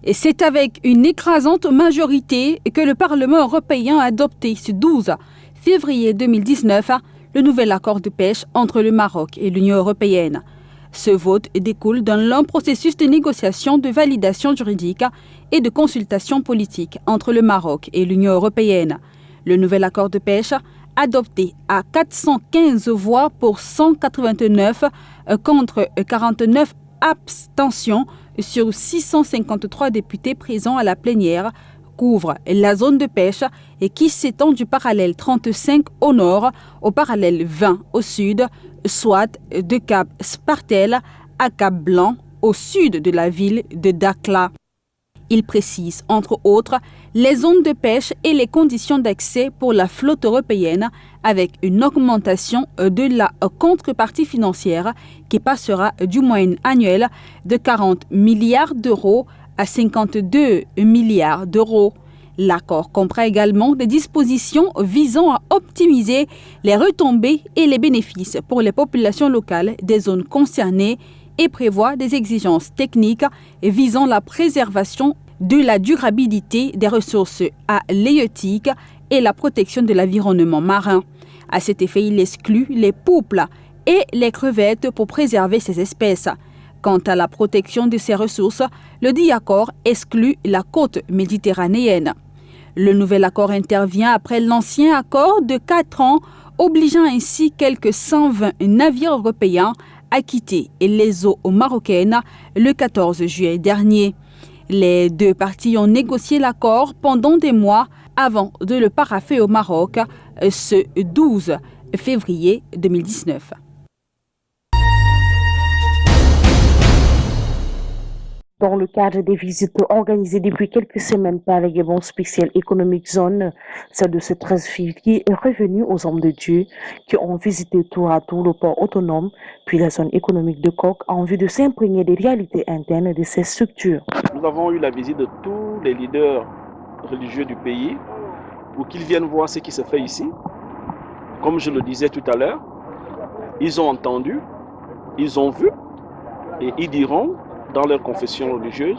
Et c'est avec une écrasante majorité que le Parlement européen a adopté ce 12 février 2019 le nouvel accord de pêche entre le Maroc et l'Union européenne. Ce vote découle d'un long processus de négociation, de validation juridique et de consultation politique entre le Maroc et l'Union européenne. Le nouvel accord de pêche, adopté à 415 voix pour 189 contre 49 abstentions sur 653 députés présents à la plénière, couvre la zone de pêche et qui s'étend du parallèle 35 au nord au parallèle 20 au sud, soit de Cap Spartel à Cap Blanc au sud de la ville de Dakhla. Il précise, entre autres, les zones de pêche et les conditions d'accès pour la flotte européenne avec une augmentation de la contrepartie financière qui passera du moyen annuel de 40 milliards d'euros à 52 milliards d'euros. L'accord comprend également des dispositions visant à optimiser les retombées et les bénéfices pour les populations locales des zones concernées et prévoit des exigences techniques visant la préservation de la durabilité des ressources halieutiques et la protection de l'environnement marin. À cet effet, il exclut les poulpes et les crevettes pour préserver ces espèces. Quant à la protection de ces ressources, le dit accord exclut la côte méditerranéenne. Le nouvel accord intervient après l'ancien accord de 4 ans, obligeant ainsi quelques 120 navires européens à quitter les eaux marocaines le 14 juillet dernier. Les deux parties ont négocié l'accord pendant des mois avant de le parapher au Maroc ce 12 février 2019. Dans le cadre des visites organisées depuis quelques semaines par les Gabon Special Economic Zone, celle de ce 13 février est revenue aux hommes de Dieu qui ont visité tour à tour le port autonome, puis la zone économique de Coq en vue de s'imprégner des réalités internes de ces structures. Nous avons eu la visite de tous les leaders religieux du pays pour qu'ils viennent voir ce qui se fait ici. Comme je le disais tout à l'heure, ils ont entendu, ils ont vu et ils diront dans leurs confessions religieuses,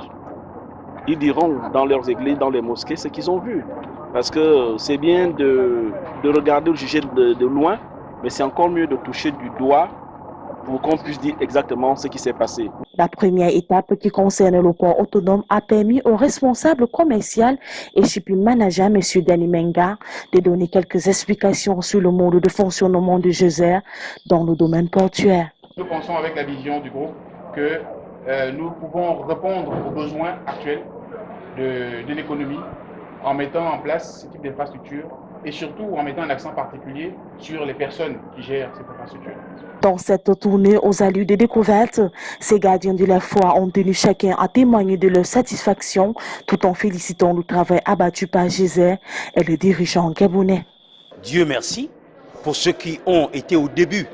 ils diront dans leurs églises, dans les mosquées, ce qu'ils ont vu. Parce que c'est bien de regarder ou juger de loin, mais c'est encore mieux de toucher du doigt pour qu'on puisse dire exactement ce qui s'est passé. La première étape qui concerne le port autonome a permis au responsable commercial et shipping manager, M. Dani Menga, de donner quelques explications sur le mode de fonctionnement de GESER dans le domaine portuaire. Nous pensons avec la vision du groupe que nous pouvons répondre aux besoins actuels de l'économie en mettant en place ce type d'infrastructure et surtout en mettant un accent particulier sur les personnes qui gèrent cette infrastructure. Dans cette tournée aux allures de découverte, ces gardiens de la foi ont tenu chacun à témoigner de leur satisfaction tout en félicitant le travail abattu par GESER et le dirigeant gabonais. Dieu merci pour ceux qui ont été au début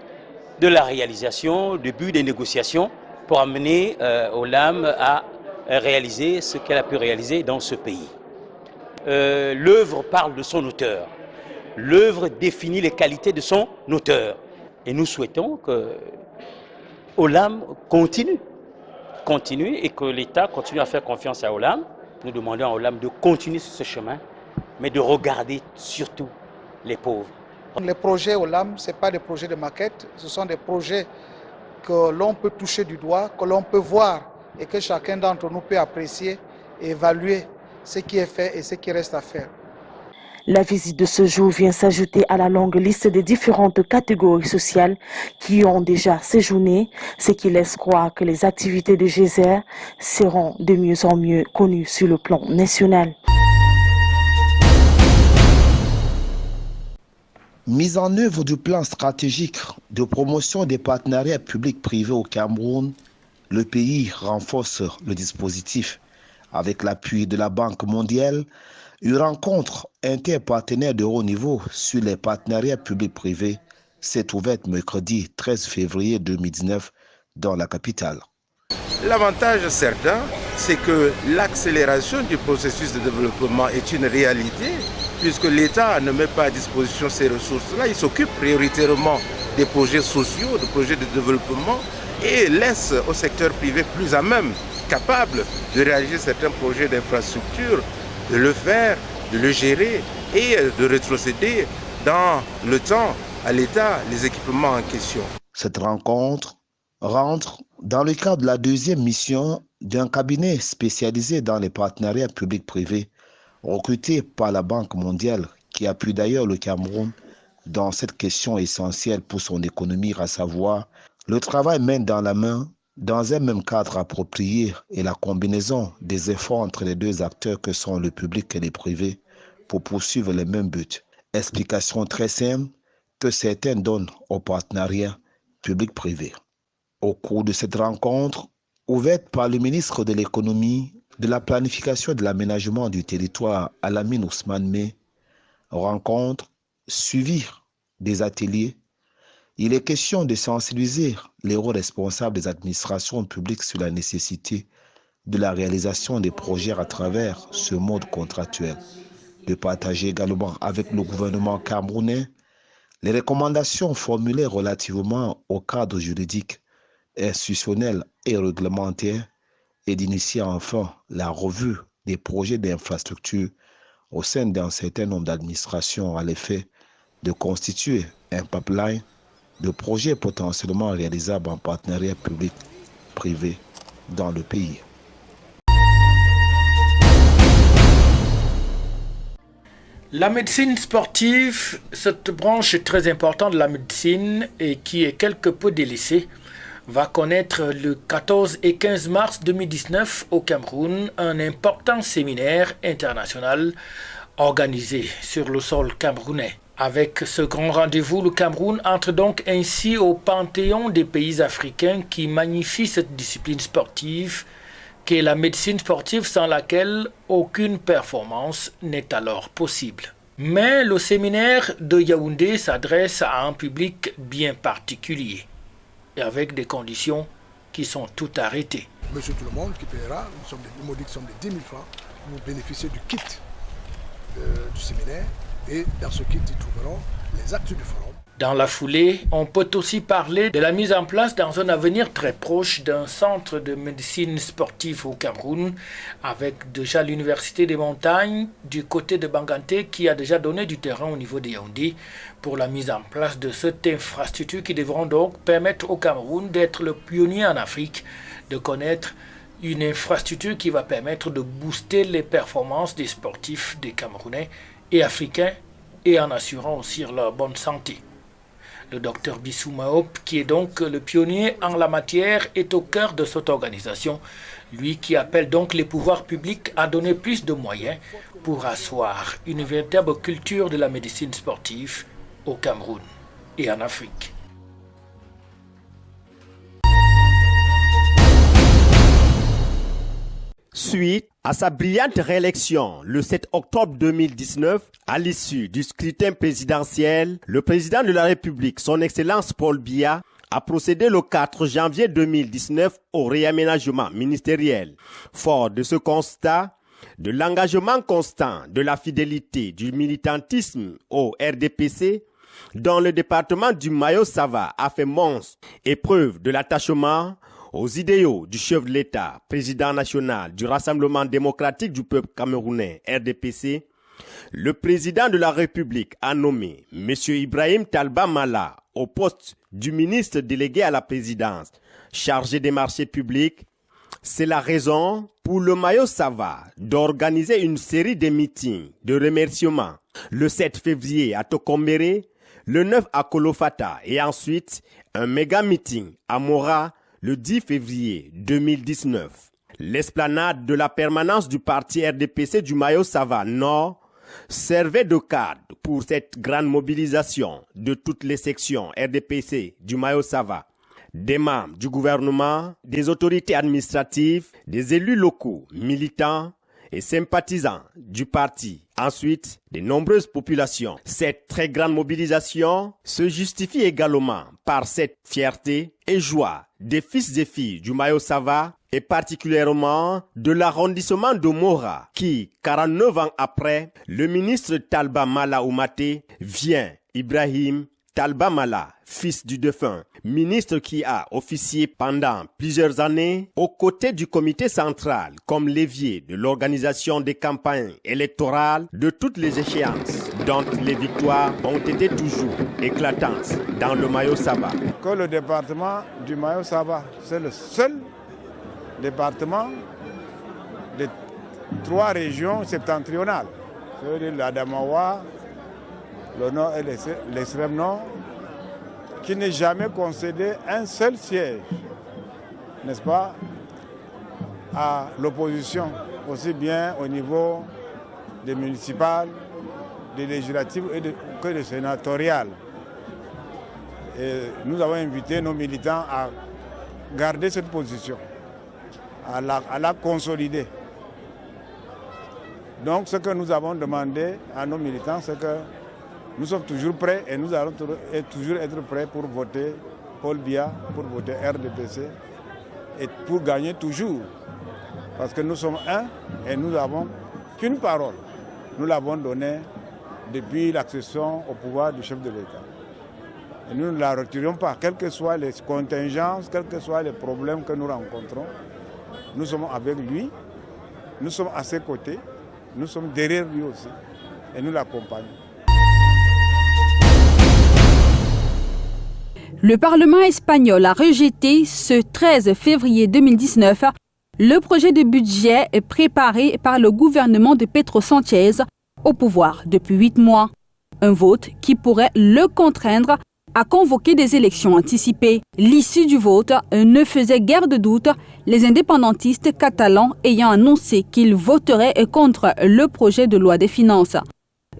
de la réalisation, au début des négociations, pour amener Olam à réaliser ce qu'elle a pu réaliser dans ce pays. L'œuvre parle de son auteur. L'œuvre définit les qualités de son auteur. Et nous souhaitons que Olam continue et que l'État continue à faire confiance à Olam. Nous demandons à Olam de continuer sur ce chemin, mais de regarder surtout les pauvres. Les projets Olam, ce n'est pas des projets de maquette, ce sont des projets que l'on peut toucher du doigt, que l'on peut voir et que chacun d'entre nous peut apprécier et évaluer ce qui est fait et ce qui reste à faire. La visite de ce jour vient s'ajouter à la longue liste des différentes catégories sociales qui ont déjà séjourné, ce qui laisse croire que les activités de GESER seront de mieux en mieux connues sur le plan national. Mise en œuvre du plan stratégique de promotion des partenariats publics-privés au Cameroun, le pays renforce le dispositif. Avec l'appui de la Banque mondiale, une rencontre interpartenaire de haut niveau sur les partenariats publics-privés s'est ouverte mercredi 13 février 2019 dans la capitale. L'avantage certain, c'est que l'accélération du processus de développement est une réalité, puisque l'État ne met pas à disposition ces ressources-là. Il s'occupe prioritairement des projets sociaux, des projets de développement, et laisse au secteur privé plus à même capable de réaliser certains projets d'infrastructure, de le faire, de le gérer et de rétrocéder dans le temps à l'État les équipements en question. Cette rencontre rentre dans le cadre de la deuxième mission d'un cabinet spécialisé dans les partenariats publics-privés recruté par la Banque mondiale qui appuie d'ailleurs le Cameroun dans cette question essentielle pour son économie, à savoir le travail main dans la main dans un même cadre approprié et la combinaison des efforts entre les deux acteurs que sont le public et les privés pour poursuivre les mêmes buts. Explication très simple que certains donnent au partenariat public-privé. Au cours de cette rencontre, ouverte par le ministre de l'Économie, de la Planification et de l'Aménagement du territoire Alamine Ousmane Meh, rencontre suivie des ateliers, il est question de sensibiliser les hauts responsables des administrations publiques sur la nécessité de la réalisation des projets à travers ce mode contractuel, de partager également avec le gouvernement camerounais les recommandations formulées relativement au cadre juridique, institutionnel et réglementaire et d'initier enfin la revue des projets d'infrastructure au sein d'un certain nombre d'administrations à l'effet de constituer un pipeline de projets potentiellement réalisables en partenariat public-privé dans le pays. La médecine sportive, cette branche très importante de la médecine et qui est quelque peu délaissée, va connaître le 14 et 15 mars 2019 au Cameroun un important séminaire international organisé sur le sol camerounais. Avec ce grand rendez-vous, le Cameroun entre donc ainsi au panthéon des pays africains qui magnifient cette discipline sportive qu'est la médecine sportive sans laquelle aucune performance n'est alors possible. Mais le séminaire de Yaoundé s'adresse à un public bien particulier et avec des conditions qui sont toutes arrêtées. Monsieur tout le monde qui paiera une modique somme de 10 000 francs pour bénéficier du kit du séminaire et dans ce kit ils trouveront les actes du forum. Dans la foulée, on peut aussi parler de la mise en place dans un avenir très proche d'un centre de médecine sportive au Cameroun avec déjà l'Université des montagnes du côté de Banganté qui a déjà donné du terrain au niveau de Yaoundé pour la mise en place de cette infrastructure qui devront donc permettre au Cameroun d'être le pionnier en Afrique, de connaître une infrastructure qui va permettre de booster les performances des sportifs des Camerounais et africains et en assurant aussi leur bonne santé. Le docteur Bissou Maop, qui est donc le pionnier en la matière, est au cœur de cette organisation, lui qui appelle donc les pouvoirs publics à donner plus de moyens pour asseoir une véritable culture de la médecine sportive au Cameroun et en Afrique. Suite à sa brillante réélection le 7 octobre 2019, à l'issue du scrutin présidentiel, le président de la République, son Excellence Paul Biya, a procédé le 4 janvier 2019 au réaménagement ministériel. Fort de ce constat, de l'engagement constant, de la fidélité, du militantisme au RDPC, dont le département du Mayo-Sava a fait monstre et preuve de l'attachement aux idéaux du chef de l'État, président national du Rassemblement démocratique du peuple camerounais, RDPC, le président de la République a nommé M. Ibrahim Talba Mala au poste du ministre délégué à la présidence, chargé des marchés publics. C'est la raison pour le Mayo-Sava d'organiser une série de meetings de remerciements le 7 février à Tokombéré, le 9 à Kolofata et ensuite un méga meeting à Mora le 10 février 2019. L'esplanade de la permanence du parti RDPC du Mayo-Sava Nord servait de cadre pour cette grande mobilisation de toutes les sections RDPC du Mayo-Sava, des membres du gouvernement, des autorités administratives, des élus locaux, militants et sympathisants du parti. Ensuite, de nombreuses populations. Cette très grande mobilisation se justifie également par cette fierté et joie des fils et filles du Mayo-Sava et particulièrement de l'arrondissement de Mora qui, 49 ans après, le ministre Talba Mala Oumaté vient, Ibrahim, Talba Mala, fils du défunt, ministre qui a officié pendant plusieurs années aux côtés du comité central comme levier de l'organisation des campagnes électorales de toutes les échéances, dont les victoires ont été toujours éclatantes dans le Mayo-Saba. Que le département du Mayo-Saba, c'est le seul département des 3 régions septentrionales, c'est-à-dire l'Adamawa, le nord et l'extrême nord, qui n'est jamais concédé un seul siège, n'est-ce pas, à l'opposition, aussi bien au niveau des municipales, des législatives que des sénatoriales. Et nous avons invité nos militants à garder cette position, à la consolider. Donc ce que nous avons demandé à nos militants, c'est que nous sommes toujours prêts et nous allons toujours être prêts pour voter Paul Biya, pour voter RDPC et pour gagner toujours. Parce que nous sommes un et nous n'avons qu'une parole. Nous l'avons donnée depuis l'accession au pouvoir du chef de l'État. Et nous ne la retirons pas, quelles que soient les contingences, quels que soient les problèmes que nous rencontrons. Nous sommes avec lui, nous sommes à ses côtés, nous sommes derrière lui aussi et nous l'accompagnons. Le Parlement espagnol a rejeté ce 13 février 2019 le projet de budget préparé par le gouvernement de Pedro Sánchez au pouvoir depuis 8 mois. Un vote qui pourrait le contraindre à convoquer des élections anticipées. L'issue du vote ne faisait guère de doute, les indépendantistes catalans ayant annoncé qu'ils voteraient contre le projet de loi des finances.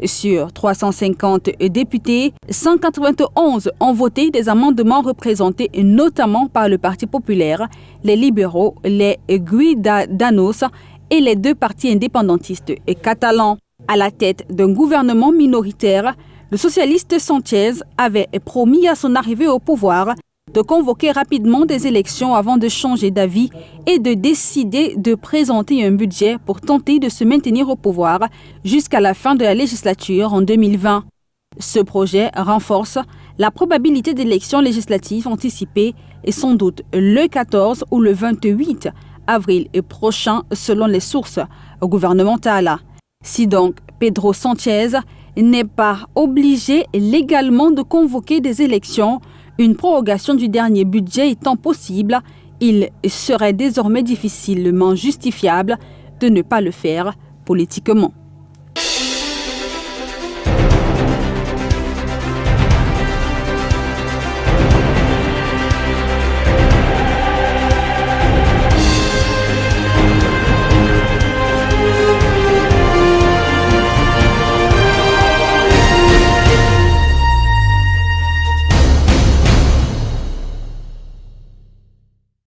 Sur 350 députés, 191 ont voté des amendements représentés notamment par le Parti populaire, les libéraux, les Ciudadanos et les 2 partis indépendantistes catalans. À la tête d'un gouvernement minoritaire, le socialiste Sánchez avait promis à son arrivée au pouvoir de convoquer rapidement des élections avant de changer d'avis et de décider de présenter un budget pour tenter de se maintenir au pouvoir jusqu'à la fin de la législature en 2020. Ce projet renforce la probabilité d'élections législatives anticipées et sans doute le 14 ou le 28 avril prochain selon les sources gouvernementales. Si donc Pedro Sánchez n'est pas obligé légalement de convoquer des élections, une prorogation du dernier budget étant possible, il serait désormais difficilement justifiable de ne pas le faire politiquement.